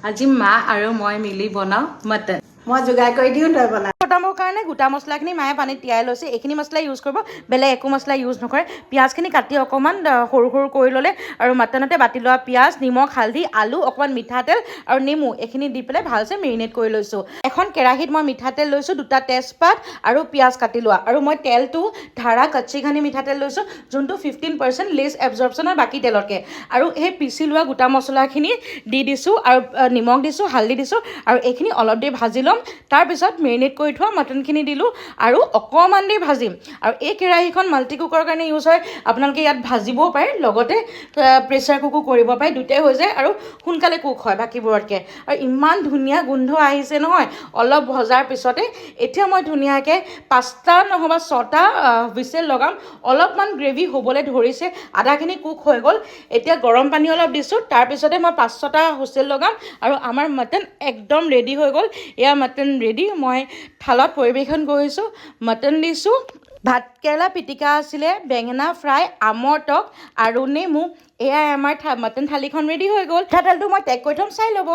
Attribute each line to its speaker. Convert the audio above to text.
Speaker 1: আজি মা আৰু মই মিলি বনাওঁ মটন।
Speaker 2: মই যোগাৰ কৰি দিওঁ তই বনা।
Speaker 3: বটামৰ কাৰণে গোটা মছলাখিনি মায়ে পানীত তিয়াই লৈছে। এইখিনি মছলা ইউজ কৰিব, বেলেগ একো মছলা ইউজ নকৰে। পিঁয়াজখিনি কাটি অকণমান সৰু সৰু কৰি ল'লে আৰু মটনতে বাতি লোৱা পিঁয়াজ, নিমখ, হালধি, আলু, অকণমান মিঠাতেল আৰু নেমু এইখিনি দি পেলাই ভালছে মেৰিনেট কৰি লৈছোঁ। এখন কেৰাহীত মই মিঠাতেল লৈছোঁ, 2টা তেজপাত আৰু পিঁয়াজ কাটি লোৱা। আৰু মই তেলটো ধাৰা কচ্চি ঘানি মিঠাতেল লৈছোঁ, যোনটো 15% লেছ এবজৰ্পশ্যন হয় বাকী তেলতকৈ। আৰু সেই পিচি লোৱা গোটা মছলাখিনি দি দিছোঁ আৰু নিমখ দিছোঁ, হালধি দিছোঁ আৰু এইখিনি অলপ দেৰি ভাজি ল'ম। তাৰপিছত মেৰিনেট কৰি থোৱা মটনখিনি দিলোঁ আৰু অকণমান দেৰি ভাজিম। আৰু এই কেৰাহীখন মাল্টি কুকাৰৰ কাৰণে ইউজ হয়। আপোনালোকে ইয়াত ভাজিবও পাৰে, লগতে প্ৰেছাৰ কুকো কৰিব পাৰে, দুটাই হৈ যায় আৰু সোনকালে কুক হয় বাকীবোৰতকৈ। আৰু ইমান ধুনীয়া গোন্ধ আহিছে নহয় অলপ ভজাৰ পিছতে। এতিয়া মই ধুনীয়াকৈ 5টা নহ'বা 6টা হুইচেল লগাম। অলপমান গ্ৰেভি হ'বলৈ ধৰিছে, আধাখিনি কুক হৈ গ'ল। এতিয়া গৰম পানী অলপ দিছোঁ, তাৰপিছতে মই 5-6টা হুইচেল লগাম আৰু আমাৰ মটন একদম ৰেডি হৈ গ'ল। এয়া মটন ৰেডি। মই থালত পৰিৱেশন কৰিছোঁ, মটন দিছোঁ, ভাতকেৰেলা পিটিকা আছিলে, বেঙেনা ফ্ৰাই, আমৰ টক আৰু নেমু। এয়াই আমাৰ মটন থালিখন ৰেডি হৈ গ'ল। মিঠাতেলটো মই টেগ কৰি থ'ম, চাই ল'ব।